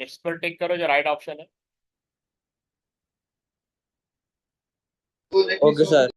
इस पर टिक करो जो राइट ऑप्शन है। Okay sir.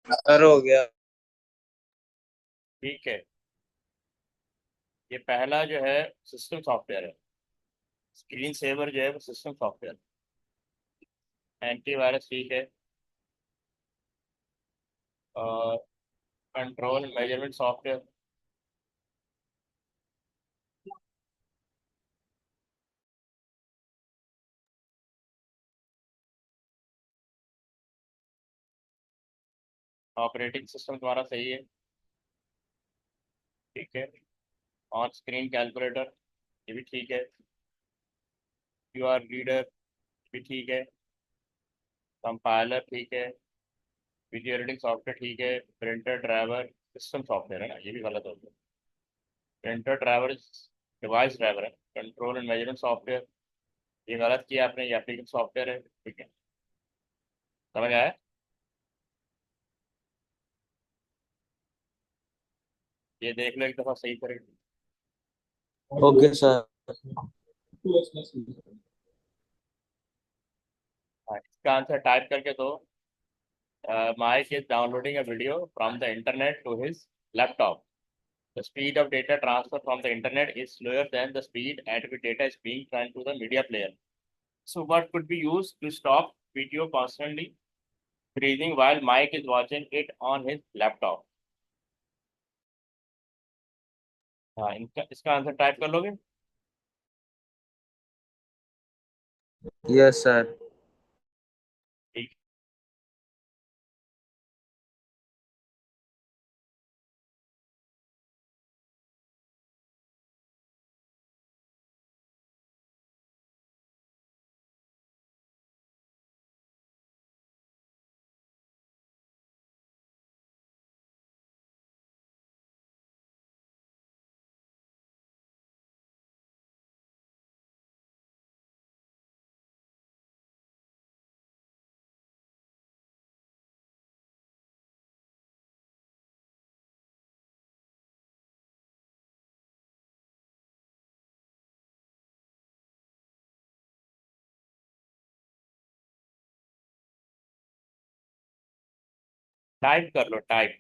सर हो गया। ठीक है, ये पहला जो है सिस्टम सॉफ्टवेयर है। स्क्रीन सेवर जो है वो सिस्टम सॉफ्टवेयर। एंटीवायरस ठीक है। और control measurement software. Operating system तुम्हारा सही है। ठीक है। ऑन स्क्रीन कैलकुलेटर, ये भी ठीक है। क्यूआर रीडर भी ठीक है। कंपाइलर ठीक है। वीडियो एडिटिंग सॉफ्टवेयर ठीक है। प्रिंटर ड्राइवर सिस्टम सॉफ्टवेयर है ना, ये भी गलत हो गया। प्रिंटर ड्राइवर डिवाइस ड्राइवर है। कंट्रोल एंड मेजरमेंट सॉफ्टवेयर, ये गलत किया आपने, ये एप्लीकेशन सॉफ्टवेयर है। ठीक है, समझ आया। ये देख लो एक दफा सही करेक्ट। Okay sir. हाँ, इसका आंसर टाइप करके दो। Mike is downloading a video from the internet to his laptop. The speed of data transfer from the internet is slower than the speed at which data is being sent to the media player. So, what could be used to stop video constantly freezing while Mike is watching it on his laptop? हाँ, इनका इसका answer type कर लोगे। Yes sir. ठीक। Type कर लो, type.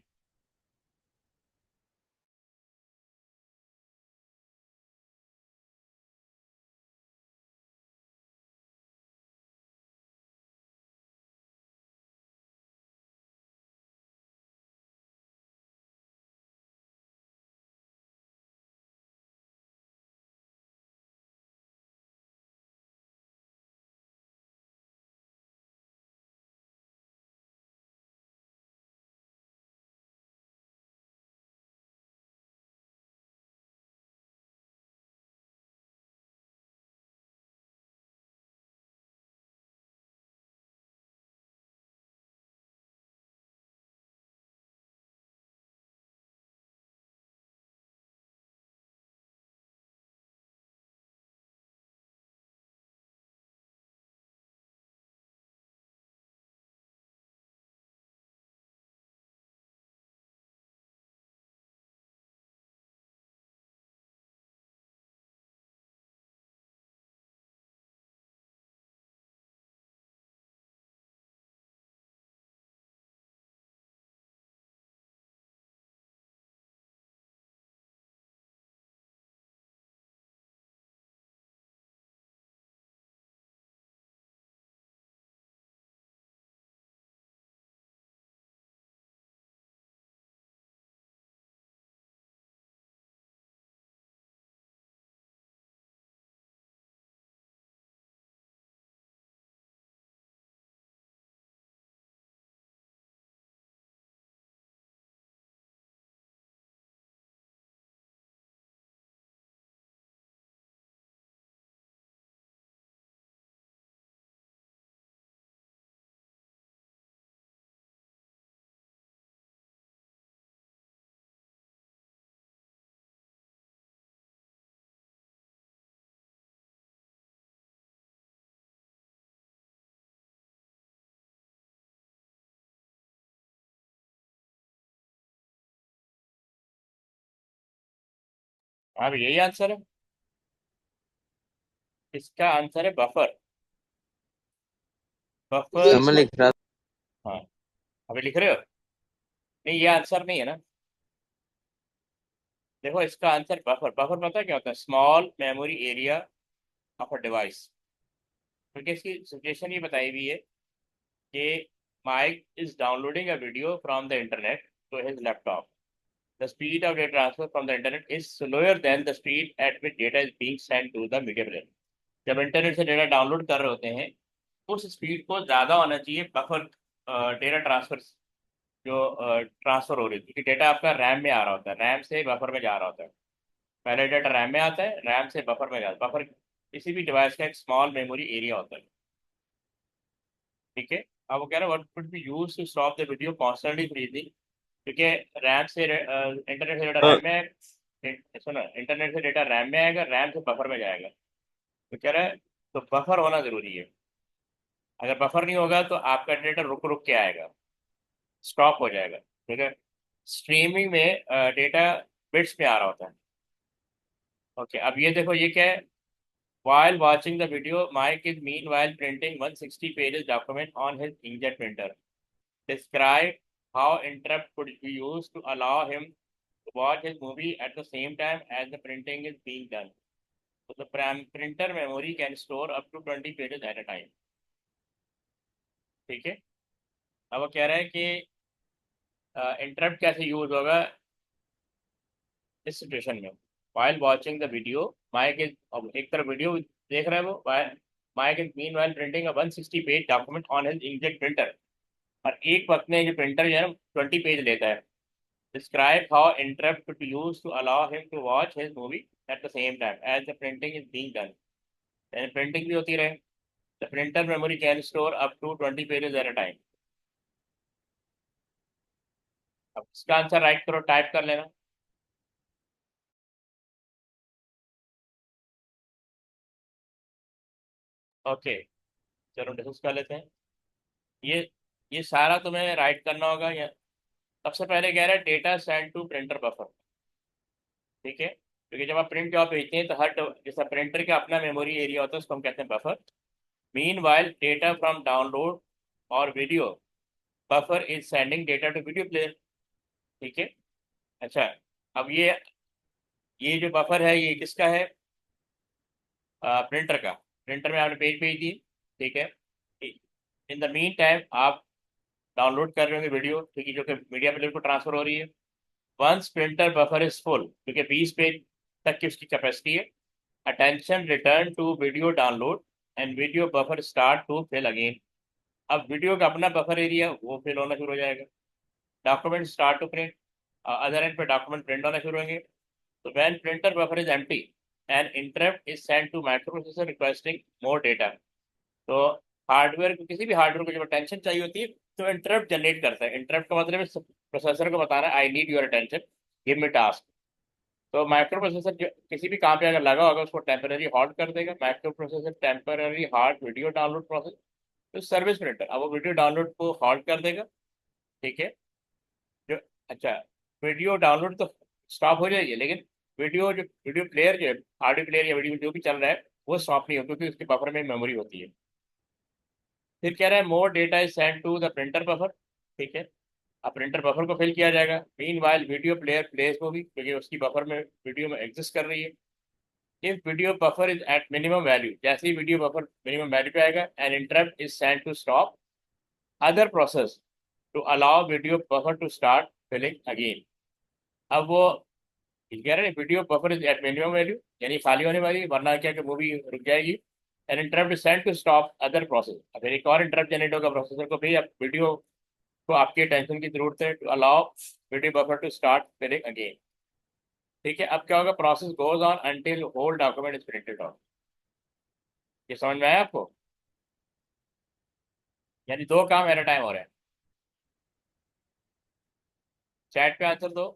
हाँ भी यही आंसर है। इसका आंसर है बफर। Sir buffer. मैं लिख रहा हाँ, अभी लिख रहे हो? नहीं, ये आंसर नहीं है ना। देखो, इसका आंसर बफर। बफर पता है क्या होता है? Small memory area of a device. क्योंकि इसकी सिचुएशन ये बताई हुई है कि Mike is downloading a video from the internet to his laptop. The speed of data transfer from the internet is slower than the speed at which data is being send to the media player. जब internet से data download कर रहे होते हैं, उस speed को ज़्यादा होना चाहिए बफर डेटा ट्रांसफर, जो ट्रांसफर हो रही है, क्योंकि डेटा आपका रैम में आ रहा होता है, रैम से बफर में जा रहा होता है। पहले डेटा रैम में आता है, रैम से बफर में जाता है। बफर किसी भी डिवाइस का एक स्मॉल मेमोरी एरिया होता है। ठीक है। अब वो कह रहे हैं what could be used to stop the video constantly freezing. क्योंकि रैम से इंटरनेट से डेटा था। रैम में सुनो, इंटरनेट से डेटा रैम में आएगा, रैम से बफर में जाएगा। तो कह रहा है तो बफर होना जरूरी है। अगर बफर नहीं होगा तो आपका डेटा रुक रुक के आएगा, स्टॉप हो जाएगा। ठीक है। स्ट्रीमिंग में डेटा बिट्स में आ रहा होता है। ओके, अब ये देखो ये क्या है। While watching the video, Mike is meanwhile printing 160 pages document on his inkjet printer. Describe how interrupt could be used to allow him to watch his movie at the same time as the printing is being done. So the printer memory can store up to 20 pages at a time. ठीक है। अब वो कह रहा है कि interrupt कैसे use होगा इस सिचुएशन में। While watching the video, Mike is अब एक तरफ वीडियो देख रहा है वो, Mike is meanwhile printing a 160 page document on his inkjet printer। और एक वक्त में जो प्रिंटर जो है ना 20 पेज लेता है। Describe how interrupt to use to allow him to watch his movie at the same time as the printing is being done. यानी प्रिंटिंग भी होती रहे। The printer memory can store up to 20 pages at a time. अब इसका answer right करो, type कर लेना। Okay, चलो डिस्कस कर लेते हैं। ये ये सारा तुम्हें राइट करना होगा। या सबसे पहले कह रहा है data send to printer buffer. ठीक है, क्योंकि जब आप प्रिंट जॉब भेजते हैं तो हर जैसा प्रिंटर का अपना मेमोरी एरिया होता है, उसको हम कहते हैं buffer. Meanwhile, data from download or video buffer is sending data to video player। ठीक है। अच्छा, अब ये जो बफर है ये किसका है? प्रिंटर का। प्रिंटर में आपने पेज भेज दिए। ठीक है। इन द मीन टाइम आप डाउनलोड कर रहे होंगे वीडियो, ठीक है, जो कि मीडिया प्लेयर को ट्रांसफर हो रही है। Once printer buffer is full, क्योंकि 20 पेज तक की उसकी कैपेसिटी है। Attention return to video download and video buffer start to fill again. अब वीडियो का अपना बफर एरिया वो फिल होना शुरू हो जाएगा। Document start to print, other end पे डॉक्यूमेंट प्रिंट होना शुरू होंगे। तो when printer buffer is empty and interrupt is send to micro processor requesting more data. तो हार्डवेयर को, किसी भी हार्डवेयर को जब अटेंशन चाहिए होती है तो इंटरप्ट जनरेट करता है। इंटरप्ट का मतलब है प्रोसेसर को बताना I need your attention, give me task. तो माइक्रो प्रोसेसर जो किसी भी काम पे अगर लगा होगा उसको टेम्पररी हॉल्ट कर देगा। Micro processor temporary halt video download process. तो सर्विस प्रिंटर अब वो वीडियो डाउनलोड को हॉल्ट कर देगा। ठीक है। जो अच्छा, वीडियो डाउनलोड तो स्टॉप हो जाएगी, लेकिन वीडियो प्लेयर जो है, ऑडियो प्लेयर या वीडियो जो भी चल रहा है वो स्टॉप नहीं होता, क्योंकि उसके बफर में मेमोरी होती है। फिर कह रहा है more data is send to the printer buffer. ठीक है। अब प्रिंटर बफर को फिल किया जाएगा। Meanwhile video player plays movie, क्योंकि उसकी बफर में वीडियो में एग्जिस्ट कर रही है। If video buffer is at minimum value, जैसे ही वीडियो बफर मिनिमम वैल्यू पे आएगा, and interrupt is send to stop other process to allow video buffer to start filling again. अब वो कह रहे हैं video buffer is at minimum value, यानी खाली होने वाली है, वरना क्या कि मूवी रुक जाएगी। An interrupt is send to stop other process. अब फिर एक और इंटरप्ट जनरेट होगा प्रोसेसर को, भी अब वीडियो को आपकी अटेंशन की जरूरत है to allow video buffer to start filling again. ठीक है। अब क्या होगा? Process goes on until whole document is printed out. ये समझ में आया आपको? यानी दो काम एट अ टाइम हो रहे हैं। चैट पे आंसर दो।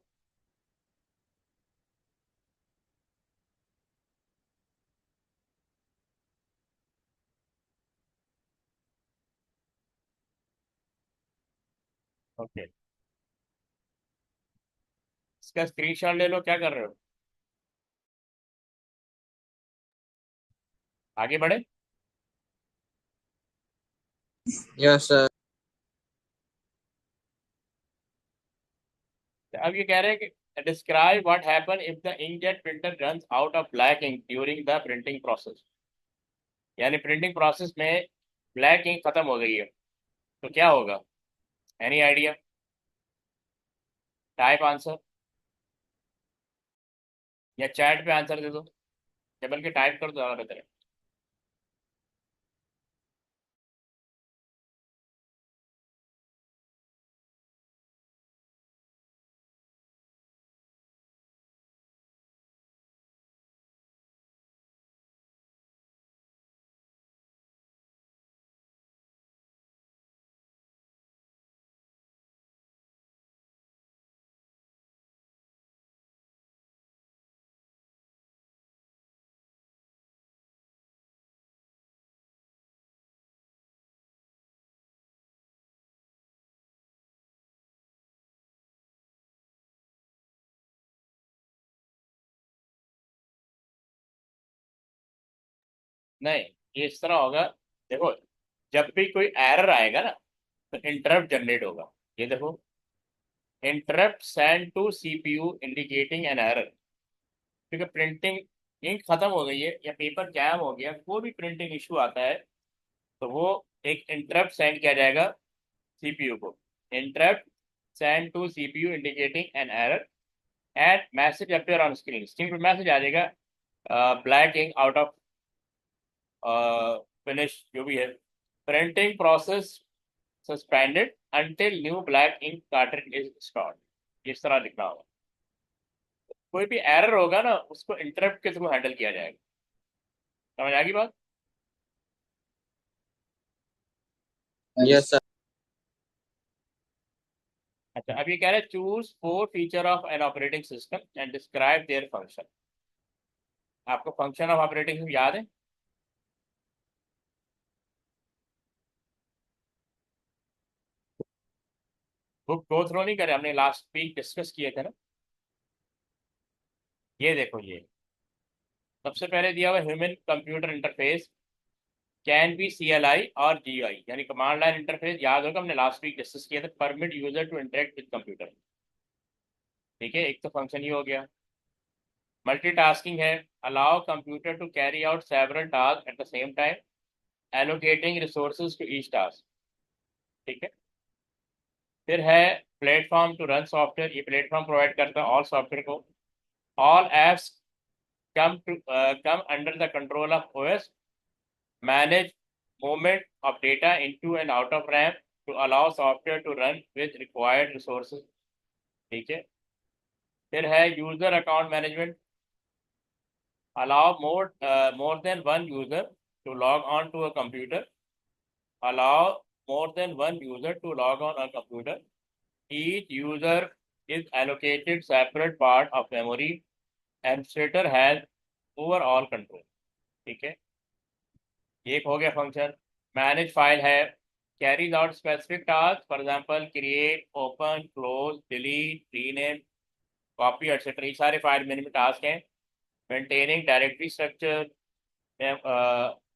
ओके, इसका स्क्रीनशॉट ले लो। क्या कर रहे हो? आगे बढ़े। Yes sir. अब ये कह रहे हैं कि describe what happen if the inkjet printer runs out of black ink during the printing process. यानी प्रिंटिंग प्रोसेस में ब्लैक इंक खत्म हो गई है तो क्या होगा? Any idea? टाइप आंसर या चैट पे आंसर दे दो, या बल्कि टाइप कर दो, ज़्यादा बेहतर है। नहीं, ये इस तरह होगा। देखो, जब भी कोई एरर आएगा ना तो इंटरप्ट जनरेट होगा। ये देखो, interrupt send to CPU indicating an error. क्योंकि प्रिंटिंग इंक खत्म हो गई है या पेपर जैम हो गया, कोई भी प्रिंटिंग इशू आता है तो वो एक इंटरप्ट सेंड किया जाएगा सीपीयू को। Interrupt send to CPU indicating an error and message appear on screen. Screen पर मैसेज आ जाएगा, black ink out of finish, जो भी है। Printing process suspended until new black ink cartridge is installed. इस तरह लिखना होगा। कोई भी एरर होगा ना उसको इंटरप्ट के थ्रू हैंडल किया जाएगा। समझ आ गई बात? Yes sir. अच्छा, अब ये कह रहे हैं choose 4 feature of an operating system and describe their function. आपको फंक्शन ऑफ ऑपरेटिंग सिस्टम याद है? बुक गो थ्रो नहीं करे, हमने लास्ट वीक डिस्कस किए थे ना। ये देखो, ये सबसे पहले दिया हुआ human computer interface can be CLI और GUI, यानी कमांड लाइन इंटरफेस। याद होगा हमने लास्ट वीक डिस्कस किया था, permit user to interact with computer. ठीक है, एक तो फंक्शन ही हो गया। मल्टीटास्किंग है, allow computer to carry out several task at the same time, allocating resources to each task. ठीक है। फिर है प्लेटफॉर्म टू रन सॉफ्टवेयर। ये प्लेटफॉर्म प्रोवाइड करता है ऑल सॉफ्टवेयर को। All apps come under the control of OS, manage movement of data into and out of RAM to allow software to run with required resources। ठीक है। फिर है user account management, allow more than one user to log on to a computer, allow more than one user to log on a computer, each user is allocated separate part of memory, administrator has overall control। ठीक है, एक हो गया function. Manage file है, carries out specific task, for example create, open, close, delete, rename, copy etcetera. ये सारे file management task हैं। Maintaining directory structure,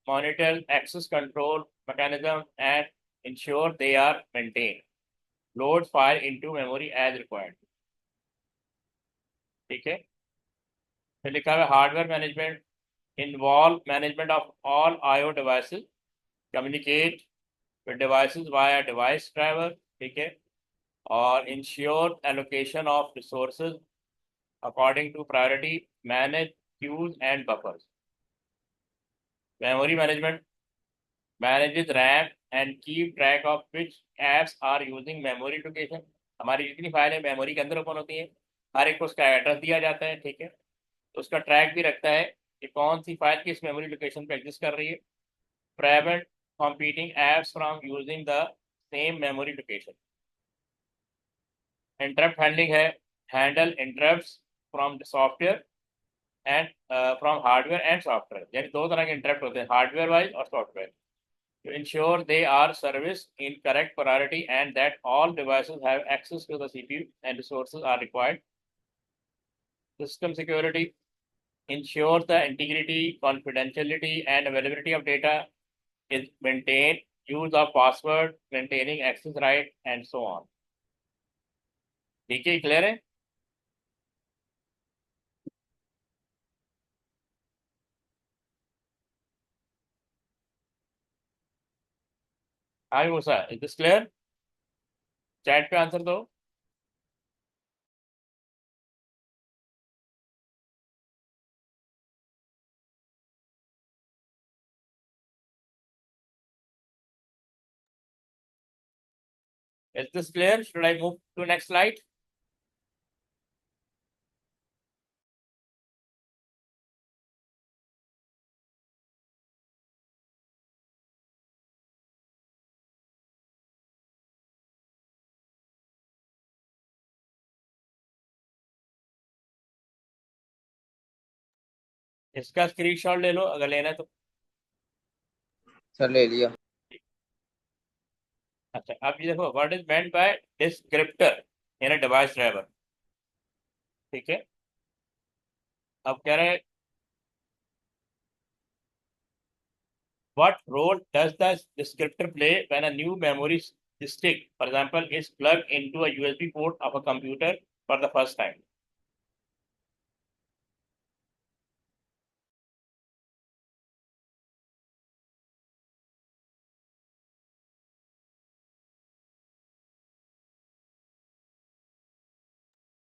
monitor access control mechanism and ensure they are maintain, load file into memory as required. ठीक है। फिर लिखा हुआ hardware management, involve management of all IO devices, communicate with devices via device driver। ठीक है। और ensure allocation of resources according to priority, manage queues and buffers। memory management manages RAM and keep track of which apps are using memory location। हमारी जितनी फाइलें memory के अंदर open होती हैं, हर एक को उसका एड्रेस दिया जाता है। ठीक है। तो उसका ट्रैक भी रखता है कि कौन सी फाइल किस मेमोरी लोकेशन पे एग्जिस्ट कर रही है। prevent competing apps from using the same memory location। Interrupt handling है, handle interrupts from software and from hardware and software. यानी दो तरह के इंटरप्ट होते हैं, हार्डवेयर वाइज और software. to ensure they are serviced in correct priority and that all devices have access to the CPU and resources are required। System security, ensures the integrity, confidentiality, and availability of data is maintained, use of password, maintaining access right, and so on. ठीक है, clear है? हाँ मूसा, is this clear? Chat पे answer दो. Is this clear? Should I move to next slide? इसका screenshot ले लो अगर लेना है तो. सर ले लिया. अच्छा, अब ये देखो, what is meant by descriptor in a device driver. ठीक है, अब कह रहे हैं what role does the descriptor play when a new memory stick, for example, is plugged into a USB port of a computer for the first time?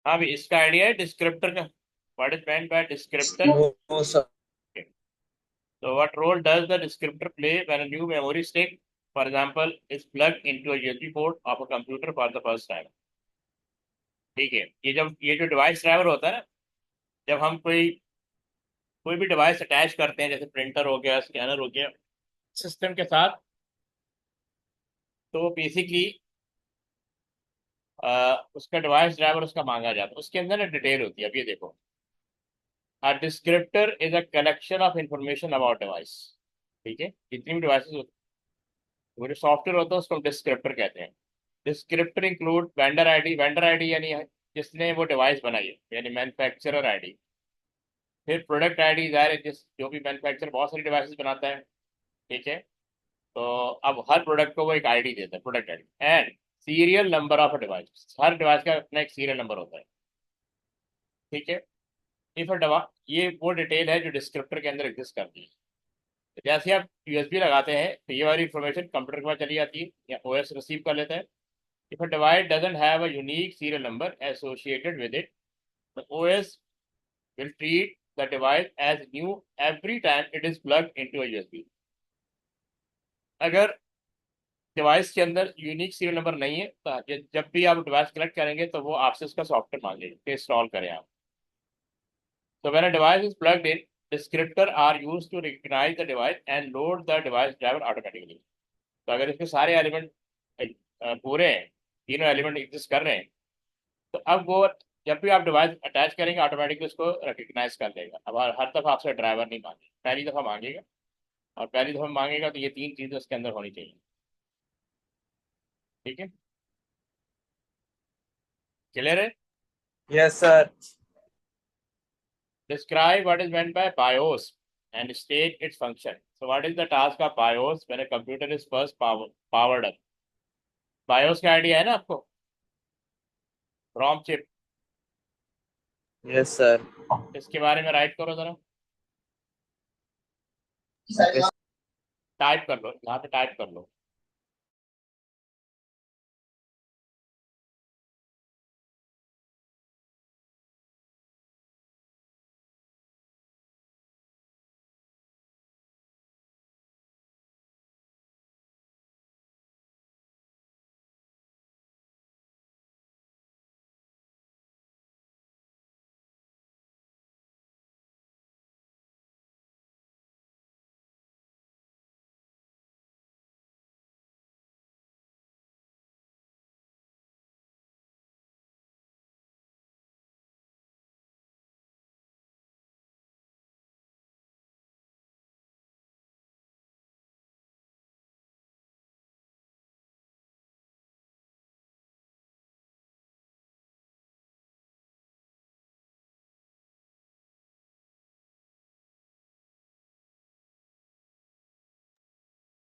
हाँ भी, इसका idea है डिस्क्रिप्टर का. What is meant by descriptor? No sir. So what role does the descriptor play when a new memory stick, for example, is plugged into a USB port of a computer for the first time? ठीक है, ये जो device driver होता है ना, जब हम कोई भी डिवाइस अटैच करते हैं, जैसे प्रिंटर हो गया, स्कैनर हो गया, सिस्टम के साथ, तो बेसिकली उसका डिवाइस ड्राइवर उसका मांगा जाता है. उसके अंदर ना डिटेल होती है. अब ये देखो, a descriptor is a collection of information about device. ठीक है, जितनी भी डिवाइसेस होती है, वो जो सॉफ्टवेयर होता है उसको डिस्क्रिप्टर कहते हैं. डिस्क्रिप्टर इंक्लूड वेंडर आईडी यानी जिसने वो डिवाइस बनाई है, यानी मैन्युफैक्चरर आईडी. फिर प्रोडक्ट आईडी, ज़ाहिर है जिस जो भी मैन्युफैक्चर बहुत सारी डिवाइसेस बनाता है. ठीक है, तो अब हर प्रोडक्ट को वो एक आईडी देता है, product ID. And serial number of a device, her device का अपना एक सीरियल नंबर होता है. ठीक है, इफ अ ये वो डिटेल है जो डिस्क्रिप्टर के अंदर एग्जिस्ट करती है. तो जैसे आप यूएसबी लगाते हैं तो ये वाली इंफॉर्मेशन कंप्यूटर के पास चली जाती है या ओएस रिसीव कर लेता है. If a device doesn't have a unique serial number associated with it, the OS will treat the device as new every time it is plugged into a USB. अगर device के अंदर unique serial number नहीं है तो जब भी आप device connect करेंगे तो वो आपसे उसका सॉफ्टवेयर मांगेगा कि इंस्टॉल करें आप. So when a device is plugged in, descriptor are used to recognize the device and load the device driver automatically. तो अगर इसके सारे एलिमेंट पूरे हैं, तीनों एलिमेंट एग्जिस्ट कर रहे हैं, तो अब वो जब भी आप डिवाइस अटैच करेंगे ऑटोमेटिकली उसको रिकग्नाइज कर लेगा. अब हर दफ़ा आपसे ड्राइवर नहीं मांगेगा, पहली दफ़ा मांगेगा. और पहली दफ़ा मांगेगा तो ये तीन चीज़ें उसके अंदर होनी चाहिए. ठीक है, क्लियर है? Yes sir. Describe what is meant by BIOS and state its function. So what is the task of BIOS when a computer is first powered up? BIOS का आइडिया है ना आपको? ROM chip. Yes sir. इसके बारे में right करो जरा. Yes type कर लो, यहाँ पे टाइप कर लो.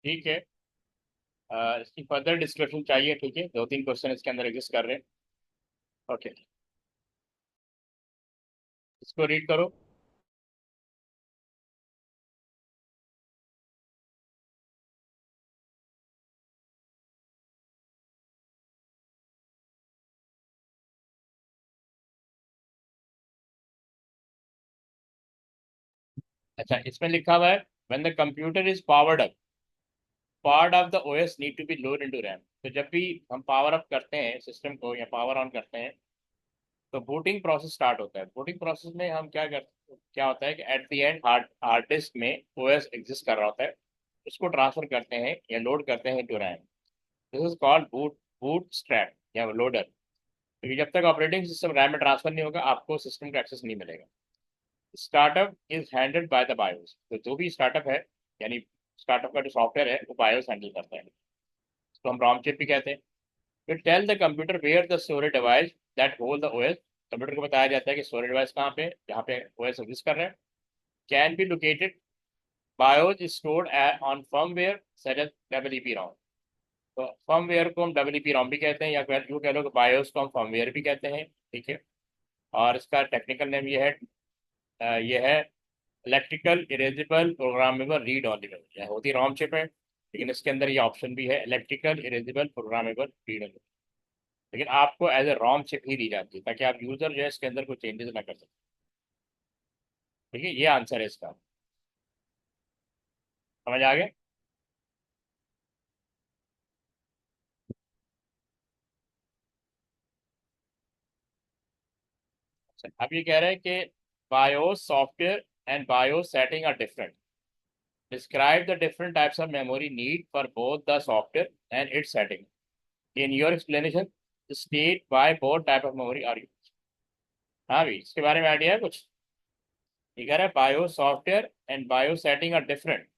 ठीक है। इसकी फर्दर डिस्कशन चाहिए, ठीक है, 2-3 क्वेश्चन इसके अंदर एग्जिस्ट कर रहे हैं। ओके, इसको रीड करो। अच्छा, इसमें लिखा हुआ है when the computer is powered up, part of the OS need to be load into RAM. तो जब भी हम पावर अप करते हैं सिस्टम को या पावर ऑन करते हैं, तो बूटिंग प्रोसेस स्टार्ट होता है। बूटिंग प्रोसेस में हम क्या होता है कि at the end hard hard disk में ओएस एग्जिस्ट कर रहा होता है, उसको ट्रांसफर करते हैं या लोड करते हैं to RAM. This is called bootstrap या लोडर। क्योंकि जब तक ऑपरेटिंग सिस्टम रैम में ट्रांसफर नहीं होगा, आपको सिस्टम का एक्सेस नहीं मिलेगा। Startup is handled by the BIOS. तो जो भी स्टार्टअप है, यानी स्टार्टअप का जो सॉफ्टवेयर है, वो बायोस हैंडल करता है। तो हम रॉम चिप भी कहते हैं। फिर tell the computer where the storage device that hold the OS. Computer को बताया जाता है कि स्टोरेज डिवाइस कहाँ पे, जहाँ पे ओएस एग्जिस्ट कर रहा है, can be located. BIOS is stored on firmware such as WEP ROM. तो फर्मवेयर को हम डब्ल्यूईपी रॉम भी कहते हैं, या यूँ कह लो कि बायोस को हम फर्मवेयर भी कहते हैं, ठीक है। और इसका टेक्निकल नेम ये है electrical erasable programmable read only memory. होती रॉम चिप है, लेकिन इसके अंदर ये ऑप्शन भी है electrical erasable programmable read only. लेकिन आपको एज ए रॉम चिप ही दी जाती है, ताकि आप यूजर जो है इसके अंदर कोई चेंजेस ना कर सकें। ठीक है, ये आंसर है इसका। समझ आ गया? अच्छा, अब ये कह रहे हैं कि BIOS software and BIOS setting are different. Describe the different types of memory need for both the software and its setting. In your explanation state by both type of memory are use. हाँ भी, इसके बारे में idea है कुछ? ये कह रहा है BIOS software and BIOS setting are different.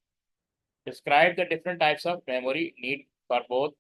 Describe the different types of memory need for both